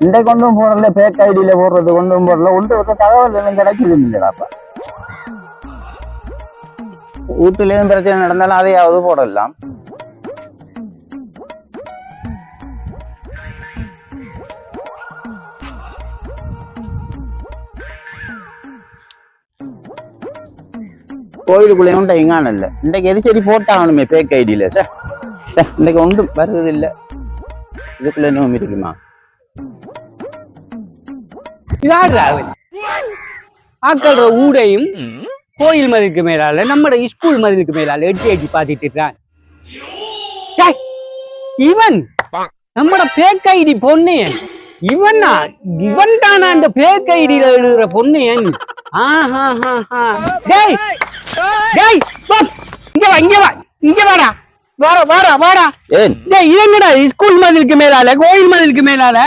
இந்த கொண்டும் போடல, பேக் ஐடியில போடுறது கொண்டும் போடல, ஒன்று ஒரு தகவல் எல்லாம் கிடைக்குது இல்லைடாப்பா. வீட்டுலயும் பிரச்சனை நடந்தாலும் அதையாவது போடலாம். கோயிலுக்குள்ளேயும் டைங்கான இல்லை. இன்றைக்கு எது சரி போட்டாகணுமே பேக் ஐடியில. சார் இன்றைக்கு ஒன்றும் வருது இல்லை. இதுக்குள்ள இன்னும் இருக்குமா? ஆக்கள் ஊடையும் கோயில் மதிலுக்கு மேலால நம்ம ஸ்கூல் மதிலுக்கு மேலால எட்டி எட்டி பாத்துட்டு இருக்கான். இவன் நம்ம பேக் ஐடி பொன்னையன். இவனா இவன் தானா அந்த பேக் ஐடியில எழுதுற பொன்னையன்? இங்க வாடா வாடா வாடா வாடா. இதென்னடா ஸ்கூல் மதிலுக்கு மேலால கோயில் மதிலுக்கு மேலால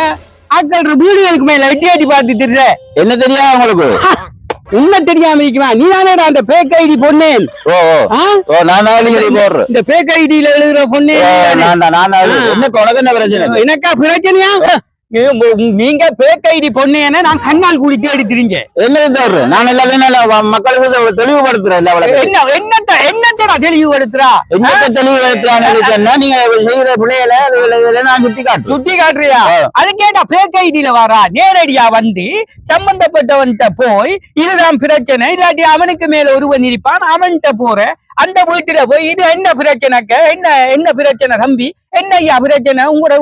ஆட்கள் வீடுகளுக்கு மேல எட்டி எட்டி பாத்துட்டு என்ன தெரியாது உங்களுக்கு? உன்ன தெரியாம இருக்குமா? நீ தானேடா அந்த பேக் ஐடி பொன்னேன். இந்த பேக் ஐடியில எழுதுற பொண்ணு எனக்கா பிரச்சனையா? நீங்க பேக் ஐடி பொண்ணு நான் கண்ணால் கூடி தேடி திரிங்க. நான் எல்லாத்தையும் மக்களுக்கு தெளிவுபடுத்துறேன். என்னத்தடா தெளிவுபடுத்துறா? தெளிவுபடுத்துறாங்க. நீங்க செய்யற பிள்ளைகளை நான் சுட்டி காட்டுறியா? அது கேட்டா பேக் ஐடியில வாரா நேரடியா வந்து சம்பந்தப்பட்டவன்கிட்ட போய் இதுதான் பிரச்சனை, இல்லாட்டி அவனுக்கு மேல ஒருவன் இருப்பான், அவன்கிட்ட போற அந்த வீட்டுல போய் இது என்ன பிரச்சனைக்க என்ன பிரச்சனை தம்பி, என்ன ஐயா பிரச்சனை உங்களோட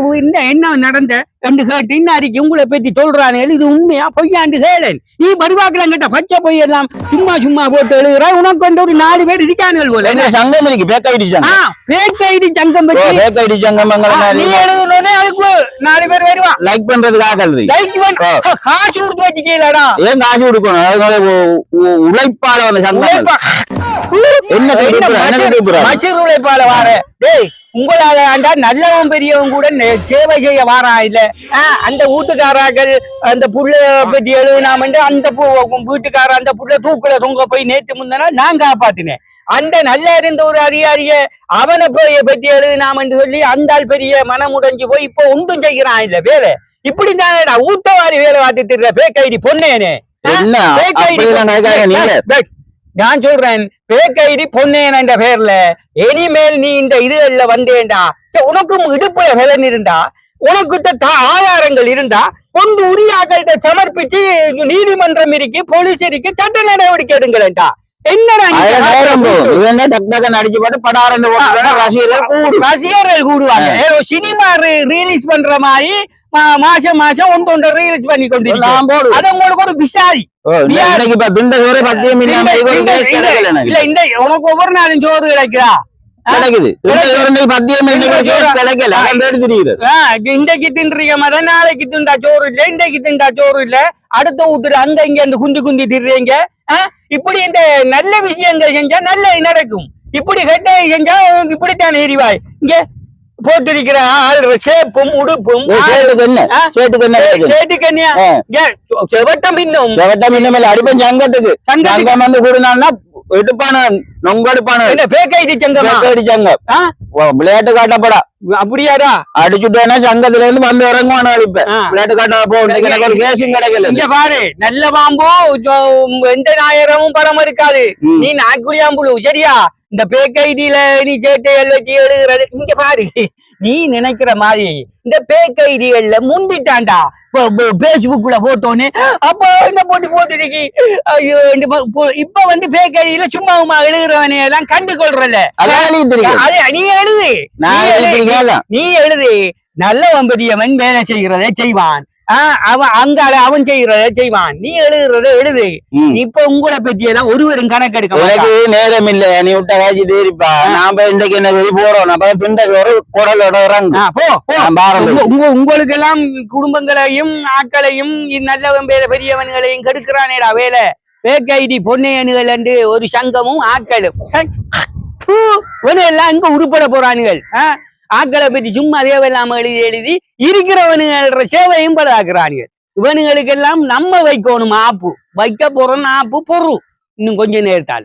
என்ன நடந்த என்று கேட்டு இன்னைக்கு உங்களை பத்தி சொல்றானே இது உண்மையா பொய்யாண்டு கேளன். நீ பருவாக்கலாம் கேட்ட பச்சை பொய் எல்லாம் சும்மா சும்மா போட்டு எழுதுற. உனக்கு வந்து ஒரு 4 பேர் இருக்கானுகள் போல. சங்கம் இருக்கு பேக் ஐடி சங்கம். பேக் ஐடி சங்கம் பத்தி பேக் ஐடி சங்கம் நீ எழுதுனோனே அதுக்கு 4 பேர் வருவான் லைக் பண்றதுக்காக. காசு கொடுத்து வச்சுக்கலடா. ஏன் காசு கொடுக்கணும்? உழைப்பாள வந்து சங்கம் என்ன உழைப்பாள வார. டேய் உங்களால ஆண்டா நல்லவன் பெரியவன் கூட சேவை செய்ய வாரா இல்ல? அந்த வீட்டுக்காராக்கள் அந்த புள்ள பத்தி எழுதினாம அந்த வீட்டுக்கார அந்த புள்ள தூக்குல தொங்க போய் நேற்று முந்தனா நான் காப்பாத்தினேன். அந்த நல்லா இருந்த ஒரு அதிகாரிய அவனை போய் பத்தி எழுதினாமன்னு சொல்லி அந்த பெரிய மனம் உடைஞ்சு போய் இப்ப ஒன்றும் செய்கிறான் இல்ல வேலை. இப்படிதானடா ஊத்தவாரி வேலை பார்த்துட்டு பேக் ஐடி பொண்ணேனே. நான் சொல்றேன் பேக் ஐடி பொன்னேன் என்ற பேர்ல இனிமேல் நீ இந்த இதுல வந்தேன்டா, உனக்கும் இடுப்புல வேலை இருந்தா உனக்கிட்ட ஆதாரங்கள் இருந்தா கொண்டு உரியாக்கள்கிட்ட சமர்ப்பிச்சு நீதிமன்றம் இருக்கு, போலீஸ் இருக்கு, சட்ட நடவடிக்கை எடுங்களேன்டா. ரசிகர்கள் கூடுவாங்க. சினிமா ரிலீஸ் பண்ற மாதிரி மாசம் மாசம் ஒன்று ரிலீஸ் பண்ணி கொண்டிருக்கோம். அது உங்களுக்கு ஒரு விசாரி. உனக்கு ஒவ்வொரு நாளும் சோறு கிடைக்குதா? இன்றைக்கு தின்றீங்க மத நாளைக்கு திண்டா சோறு இல்ல, இன்றைக்கு திண்டா சோறு இல்ல, அடுத்த வீட்டுல அங்க இங்க அந்த குந்தி குந்தி திடுறீங்க. இப்படி இந்த நல்ல விஷயங்கள் செஞ்சா நல்ல நடக்கும். இப்படி கெட்ட செஞ்சா இப்படித்தான் எரிவாய். இங்க போட்டிருக்கிற சேப்பும் உடுப்பும் செவட்டம் இன்னும் அடிப்பேன் சங்கத்துக்கு சங்கம் வந்து கூடுனா எடுப்பான நொங்கெடுப்பான விளையாட்டு காட்டப்படா. அப்படியாடா அடிச்சுட்டேன்னா சங்கத்துல இருந்து வந்து இறங்குவான அழிப்பேன். விளையாட்டு காட்ட போ கேசும் கிடைக்கல. இங்க பாரு நல்ல பாம்பு எந்த நாயரமும் படம் இருக்காது. நீ நாக்குடியாம்புழு சரியா? இந்த பேக் ஐடியில நீ சேட்டைகள் வச்சு எழுதுறது இங்க பாரு. நீ நினைக்கிற மாதிரி இந்த பேக் ஐடிகள்ல முந்திட்டான்டா. பேஸ்புக்ல போட்டோன்னு அப்ப என்ன போட்டுருக்கு. ஐயோ இப்ப வந்து பேக் ஐடியில சும்மா எழுதுறவனே எல்லாம் கண்டு கொள்றல. நீ எழுது நல்லவன் பெரியவன் வேலை செய்கிறதை செய்வான். அவன் செய்யறத செய்வான். நீ எழுதுறத எழுது. இப்ப உங்களை பத்தியெல்லாம் ஒருவரும் கணக்கெடுக்க நேரம் இல்ல. நீ விட்ட காட்சி தேரிப்பா. நாம இன்றைக்கு என்ன வெளி போறோம். உங்களுக்கு எல்லாம் குடும்பங்களையும் ஆட்களையும் நல்லவன் பெரியவன்களையும் கெடுக்கிறானேடா வேலை. பேக் ஐடி பொன்னையனுகள் என்று ஒரு சங்கமும் ஆட்களும் எல்லாம் இங்க உருப்பட போறானுகள். ஆக்களை பற்றி சும்மா தேவையில்லாம எழுதி இருக்கிறவனுங்கிற சேவையும் படாக்குறானுங்க. இவனுங்களுக்கெல்லாம் நம்ம வைக்கணும் ஆப்பு. வைக்க போறோம் ஆப்பு பொருள் இன்னும் கொஞ்ச நேரத்தால.